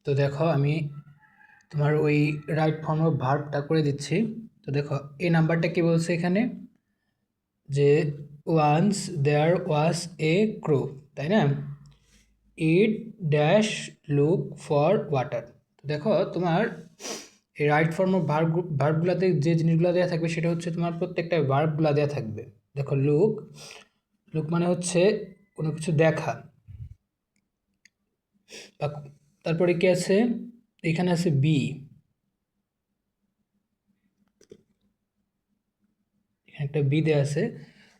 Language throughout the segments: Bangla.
তো দেখো আমি তোমার ওই রাইট ফর্ম অফ ভার্বটা করে দিচ্ছি। তো দেখো এই নাম্বারটা কি বলছে এখানে, যে ওয়ান্স দেয়ার ওয়াজ এ ক্রো, তাই না? It dash look for water. তো দেখো তোমার এই রাইট ফর্ম অফ ভার্বগুলোতে যে জিনিসগুলো দেওয়া থাকবে সেটা হচ্ছে তোমার প্রত্যেকটা ভার্বগুলো দেওয়া থাকবে। দেখো লুক, লুক মানে হচ্ছে কোনো কিছু দেখা। তারপরে কি আছে, এখানে আছে বি, এখানে একটা বি দেওয়া আছে,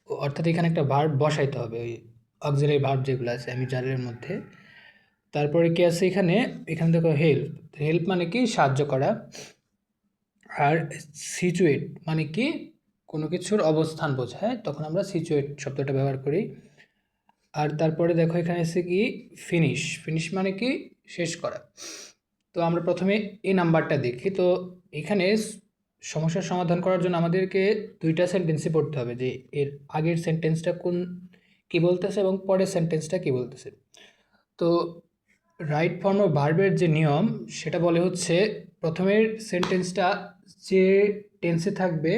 অর্থাৎ এখানে একটা ভার্ব বসাইতে হবে, ওই অক্সিলারি ভার্ব যেগুলো আছে আমি জারের মধ্যে। তারপরে কি আছে এখানে, এখানে দেখো হেল্প, হেল্প মানে কি সাহায্য করা। আর সিচুয়েট মানে কি কোনো কিছুর অবস্থান বোঝায়, তখন আমরা সিচুয়েট শব্দটা ব্যবহার করি। আর তারপরে দেখো এখানে আছে কি ফিনিশ, ফিনিশ মানে কি শেষ করা। তো আমরা প্রথমে এই নাম্বারটা দেখি। তো এখানে সমস্যার সমাধান করার জন্য আমাদেরকে দুইটা সেন্টেন্সই পড়তে হবে, যে এর আগের সেন্টেন্সটা কোন কি বলতেছে এবং পরের সেন্টেন্সটা কি বলতেছে। তো রাইট ফর্ম অফ ভার্বের যে নিয়ম সেটা বলে হচ্ছে, প্রথমের সেন্টেন্সটা যে টেন্সে থাকবে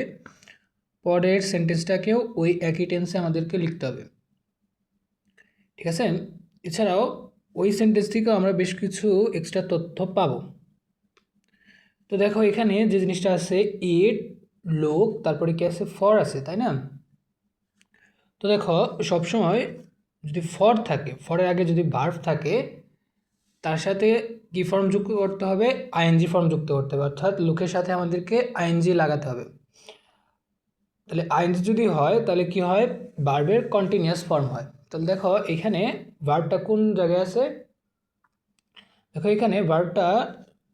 পরের সেন্টেন্সটাকেও ওই একই টেন্সে আমাদেরকে লিখতে হবে, ঠিক আছে? এছাড়াও ওই সেন্টেন্স থেকেও আমরা বেশ কিছু এক্সট্রা তথ্য পাবো। তো দেখো এখানে যে জিনিসটা আছে ইট, লোক, তারপরে কি আছে ফর আছে, তাই না? তো দেখো সবসময় যদি ফর থাকে, ফরের আগে যদি ভার্ব থাকে, তার সাথে কি ফর্ম যুক্ত করতে হবে, আইএনজি ফর্ম যুক্ত করতে হবে, অর্থাৎ লোকের সাথে আমাদেরকে আইএনজি লাগাতে হবে। তাহলে আইএনজি যদি হয় তাহলে কি হয়, ভার্বের কন্টিনিউয়াস ফর্ম হয়। তাহলে দেখো এখানে ভার্বটা কোন জায়গায় আছে, দেখো এখানে ভার্বটা,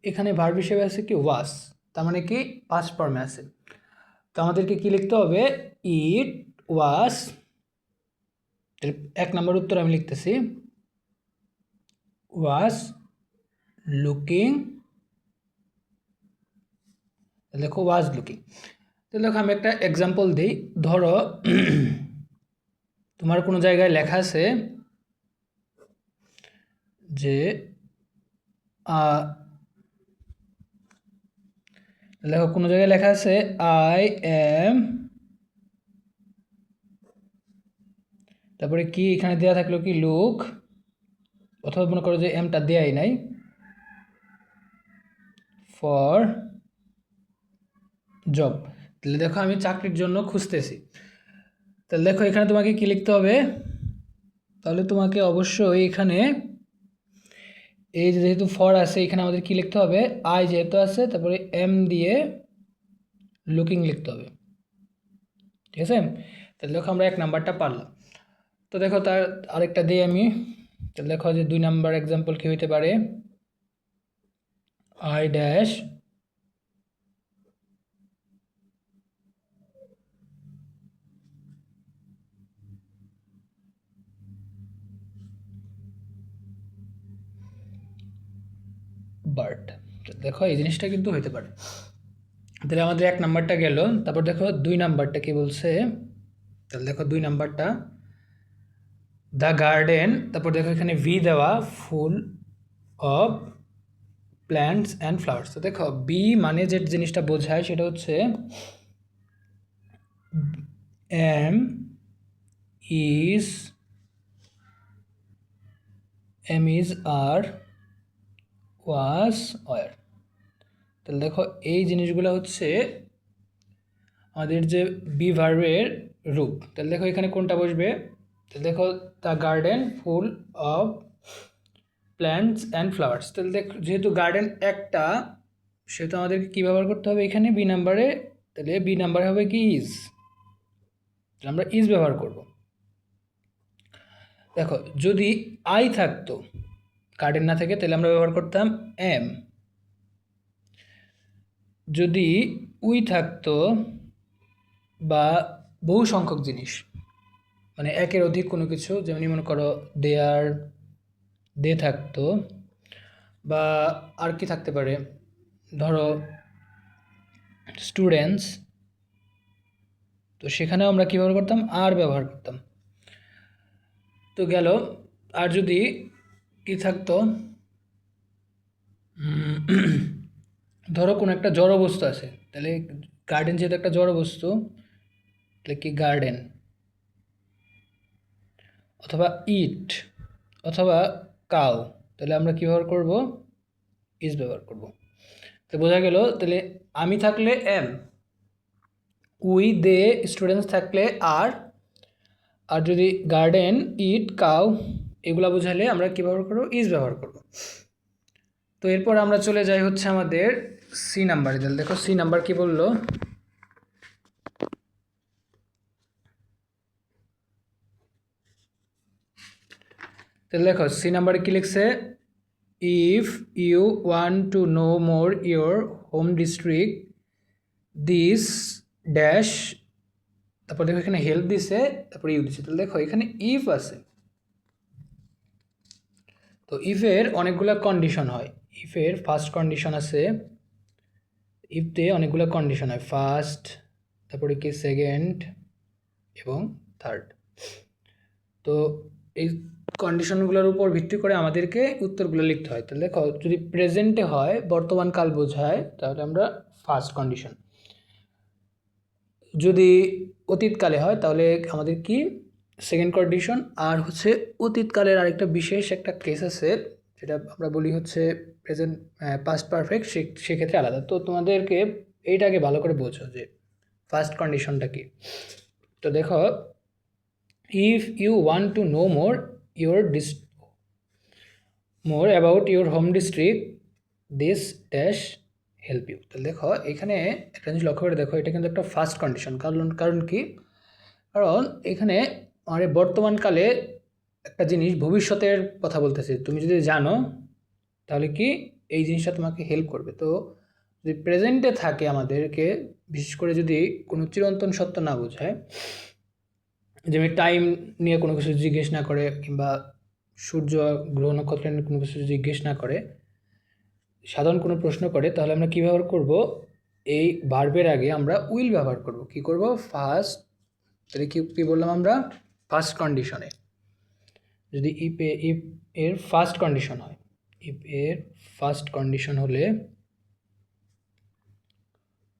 এখানে ভার্ব হিসেবে আছে কি ওয়াস, তার মানে কি পাস্ট ফর্মে আছে। তো আমাদেরকে কি লিখতে হবে, ইট ওয়াস, এক নম্বর উত্তর আমি লিখতেছি, ওয়াস লুকিং, দেখো ওয়াজ লুকিং। তো দেখো আমি একটা এক্সাম্পল দিই। ধরো তোমার কোনো জায়গায় লেখা আছে যে দেখো কোনো জায়গায় লেখা আছে আই এম, তারপরে কি এখানে দেওয়া থাকলো কি লুক, অথবা মনে করো যে এমটা দেয়াই নাই, ফর জব। তাহলে দেখো আমি চাকরির জন্য খুঁজতেছি। তাহলে দেখো এখানে তোমাকে কি লিখতে হবে, তাহলে তোমাকে অবশ্যই এখানে এই যে যেহেতু ফর আছে এখানে আমাদের কি লিখতে হবে, আই যেহেতু আছে তারপরে এম দিয়ে লুকিং লিখতে হবে, ঠিক আছে? তাহলে দেখো আমরা এক নাম্বারটা পারলাম। তো দেখো তার আরেকটা দিই আমি। তাহলে দেখো যে 2 নাম্বার এক্সাম্পল কি হইতে পারে, আই ড্যাশ বার্ড। দেখো এই জিনিসটা কিন্তু হইতে পারে। তাহলে আমাদের এক নাম্বারটা গেল। তারপর দেখো 2 নাম্বারটা কি বলছে, তাহলে দেখো 2 নাম্বারটা দ্য গার্ডেন, তারপর দেখো এখানে ভি দেওয়া, full of plants and flowers. তো দেখো বি মানে যে জিনিসটা বোঝায় সেটা হচ্ছে am is, am is are was were. তাহলে দেখো এই জিনিসগুলো হচ্ছে আমাদের যে বি ভার্বের রূপ। তাহলে দেখো এখানে কোনটা বসবে, তাহলে দেখো the garden full of plants and flowers. তাহলে দেখ যেহেতু গার্ডেন একটা, সেহেতু আমাদেরকে কী ব্যবহার করতে হবে এখানে বি নাম্বারে, তাহলে বি নাম্বারে হবে কি ইজ, তাহলে আমরা ইজ ব্যবহার করব। দেখো যদি আই থাকতো, গার্ডেন না থাকে, তাহলে আমরা ব্যবহার করতাম এম। যদি উই থাকতো বা বহু সংখ্যক জিনিস, মানে একের অধিক কোনো কিছু, যেমনি মনে করো দেয়ার, দে থাকতো, বা আর কি থাকতে পারে, ধরো স্টুডেন্টস, তো সেখানেও আমরা কী ব্যবহার করতাম, আর ব্যবহার করতাম। তো গেল। আর যদি কি থাকতো, ধরো কোনো একটা জড় বস্তু আছে, তাহলে গার্ডেন যেহেতু একটা জড় বস্তু, তাহলে কি গার্ডেন, অথবা ইট, অথবা কাউ, তাহলে আমরা কী ব্যবহার করব? ইজ ব্যবহার করব। তো বোঝা গেল, তাহলে আমি থাকলে এম, উই দে স্টুডেন্টস থাকলে আর, আর যদি গার্ডেন ইট কাউ এগুলা বোঝালে আমরা কী ব্যবহার করব? ইজ ব্যবহার করব। তো এরপর আমরা চলে যাই হচ্ছে আমাদের সি নাম্বারে। তাহলে দেখো সি নাম্বার কি বললো, তাহলে দেখো সি নাম্বারে কি লিখছে, if you want to know more your home district this dash, তারপর দেখো এখানে হেল্প দিছে, তারপর ইউ দিছে। তাহলে দেখো এখানে ইফ আছে, তো ইফের অনেকগুলো কন্ডিশন হয়। ইফের ফার্স্ট কন্ডিশন আছে, ইফতে অনেকগুলো কন্ডিশন হয়, ফার্স্ট, তারপরে কি সেকেন্ড এবং থার্ড। তো এই কন্ডিশনগুলোর উপর ভিত্তি করে আমাদেরকে উত্তরগুলো লিখতে হয়। তাহলে দেখো যদি প্রেজেন্টে হয়, বর্তমান কাল বোঝায়, তাহলে আমরা ফার্স্ট কন্ডিশন, যদি অতীতকালে হয় তাহলে আমাদের কি সেকেন্ড কন্ডিশন, আর হচ্ছে অতীতকালের আরেকটা বিশেষ একটা কেস আছে যেটা আমরা বলি হচ্ছে প্রেজেন্ট পাস্ট পারফেক্ট, সেক্ষেত্রে আলাদা। তো তোমাদেরকে এইটাকে ভালো করে বোঝো যে ফার্স্ট কন্ডিশনটা কি। তো দেখো, if you want to know more your more about your home district this dash help you. তাহলে দেখো এখানে একটা জিনিস লক্ষ্য করে দেখো, এটা কিন্তু একটা ফার্স্ট কন্ডিশন। কারণ কি, কারণ এখানে আমাদের বর্তমানকালে একটা জিনিস ভবিষ্যতের কথা বলতেছে। তুমি যদি জানো তাহলে কি এই জিনিসটা তোমাকে হেল্প করবে। তো যদি প্রেজেন্টে থাকে আমাদেরকে, বিশেষ করে যদি কোনো চিরন্তন সত্য না বোঝায়, যেমন টাইম নিয়ে কোনো কিছু জিজ্ঞেস না করে, কিংবা সূর্য গ্রহ নক্ষত্র নিয়ে কোনো কিছু জিজ্ঞেস না করে, সাধারণ কোনো প্রশ্ন করে, তাহলে আমরা কী ব্যবহার করব? এই ভার্বের আগে আমরা উইল ব্যবহার করব। কি করব? ফার্স্ট, তাহলে কি বললাম আমরা? ফার্স্ট কন্ডিশনে যদি ইফ এর ফার্স্ট কন্ডিশন হয়, ইফ এর ফার্স্ট কন্ডিশন হলে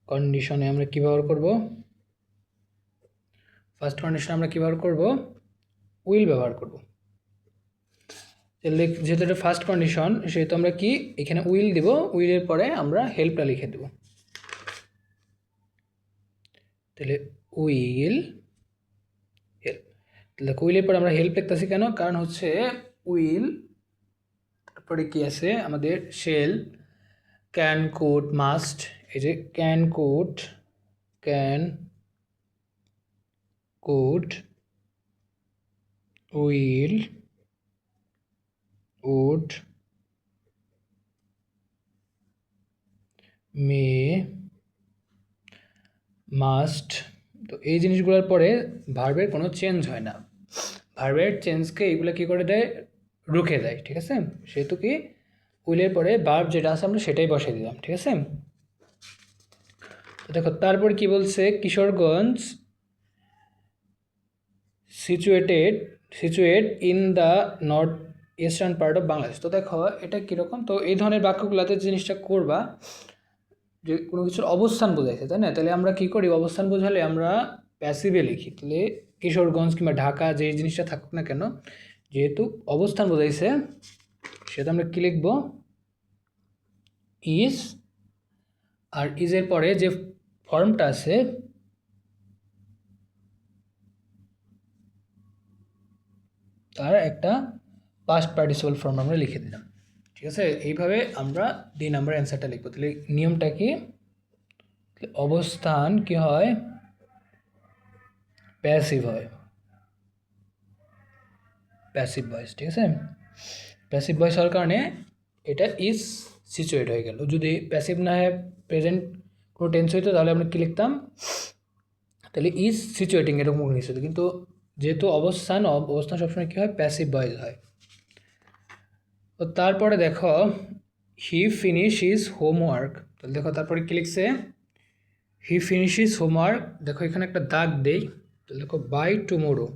কন্ডিশনে আমরা কী ব্যবহার করব? ফার্স্ট কন্ডিশনে আমরা কী ব্যবহার করব? উইল ব্যবহার করব। যেহেতু এটা ফার্স্ট কন্ডিশন, সেহেতু আমরা কি এখানে উইল দিব, উইলের পরে আমরা হেল্পটা লিখে দেব। তাহলে উইল হেল্প, তাহলে উইলের পরে আমরা হেল্প লিখতেছি কেন? কারণ হচ্ছে উইল, তারপরে কি আছে আমাদের শেল, ক্যান, কুড, মাস্ট। এই যে can, could, will, would, may, must. তো এই জিনিসগুলোর পরে ভার্বের কোনো চেঞ্জ হয় না। ভার্বের চেঞ্জকে এইগুলো কী করে দেয়? রুখে দেয়। ঠিক আছে, সেহেতু কি উইলের পরে ভার্ব যেটা আছে আমরা সেটাই বসিয়ে দিলাম। ঠিক আছে, তো দেখো তারপর কি বলছে, Kishoreganj situated in the north eastern part of Bangladesh. তো দেখো এটা কীরকম, তো এই ধরনের বাক্যগুলোতে জিনিসটা করবা যে কোনো কিছুর অবস্থান বোঝাইছে, তাই না? তাহলে আমরা কী করি? অবস্থান বোঝালে আমরা প্যাসিভে লিখি। তাহলে কিশোরগঞ্জ কিংবা ঢাকা যে জিনিসটা থাকুক না কেন, যেহেতু অবস্থান বোঝাইছে, সেটা আমরা কী লিখব? ইজ। আর ইজের পরে যে ফর্মটা আছে, তার একটা পাস্ট পার্টিসিপল ফর্ম আমরা লিখে দিলাম। ঠিক আছে, এইভাবে আমরা 2 নাম্বার অ্যান্সারটা লিখবো। তাহলে নিয়মটা কি? অবস্থান কি হয়? প্যাসিভ হয়, প্যাসিভ ভয়েস। ঠিক আছে, প্যাসিভ ভয়েস হওয়ার কারণে এটা ইজ সিচুয়েট হয়ে গেল। যদি প্যাসিভ না হয়, প্রেজেন্ট কোনো টেন্স হইতো, তাহলে আমরা কী লিখতাম? তাহলে ইজ সিচুয়েটিং এরকম কোনো কিছু। কিন্তু যেহেতু অবস্থান সবসময় কী হয়? প্যাসিভ ভয়েস হয়। তো তারপরে দেখো, হি ফিনিশ হিজ হোমওয়ার্ক। তাহলে দেখো তারপরে কী লিখছে? হি ফিনিশিস হোমওয়ার্ক। দেখো এখানে একটা দাগ দেই। তাহলে দেখো বাই টুমোরো।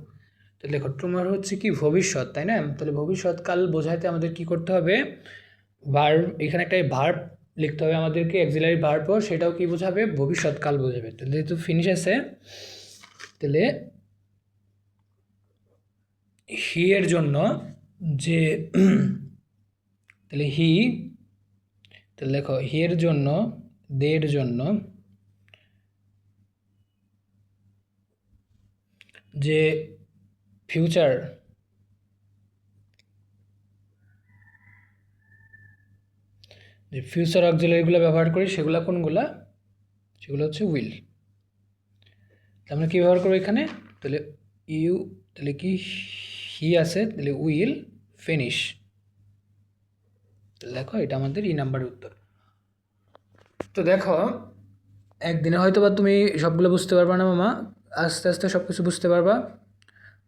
তাহলে দেখো টুমোরো হচ্ছে কি ভবিষ্যৎ, তাই না? তাহলে ভবিষ্যৎকাল বোঝাইতে আমাদের কি করতে হবে? ভার্ব, এখানে একটা ভার্ব লিখতে হবে আমাদেরকে, অক্সিলারি ভার্বও, সেটাও কি বোঝাবে, ভবিষ্যৎকাল বোঝাবে। তাহলে যেহেতু ফিনিশ আছে, তাহলে হি এর জন্য যে তাহলে হি, তাহলে দেখো হি এর জন্য, দের জন্য যে ফিউচার, যে ফিউচার অক্সিলারিগুলো ব্যবহার করি সেগুলো কোনগুলা, সেগুলো হচ্ছে উইল। আমরা কী ব্যবহার করবো এখানে, তাহলে ইউ, তাহলে কি হি আছে, তাহলে উইল ফিনিশ। দেখো এটা আমাদের ই নাম্বারের উত্তর। তো দেখো একদিনে হয়তো বা তুমি সবগুলো বুঝতে পারবা না মামা, আস্তে আস্তে সব কিছু বুঝতে পারবা।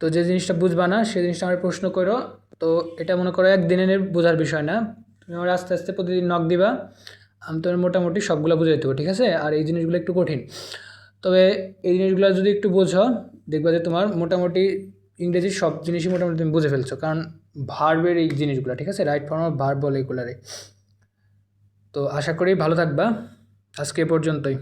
তো যে জিনিসটা বুঝবা না সেই জিনিসটা আমার প্রশ্ন করো। তো এটা মনে করো একদিনের বোঝার বিষয় না, তুমি আমার আস্তে আস্তে প্রতিদিন নক দিবা, আমি তোমার মোটামুটি সবগুলো বুঝাই দেবো, ঠিক আছে। আর এই জিনিসগুলো একটু কঠিন, তবে এই জিনিসগুলো যদি একটু বোঝো দেখবা যে তোমার মোটামুটি ইংরেজির সব জিনিসই মোটামুটি তুমি বুঝে ফেলছো, কারণ ভার্বের এই জিনিসগুলো, ঠিক আছে, রাইট ফর্ম অফ ভার্ব বলে এগুলারে। তো আশা করি ভালো থাকবা, আজকে এ পর্যন্তই।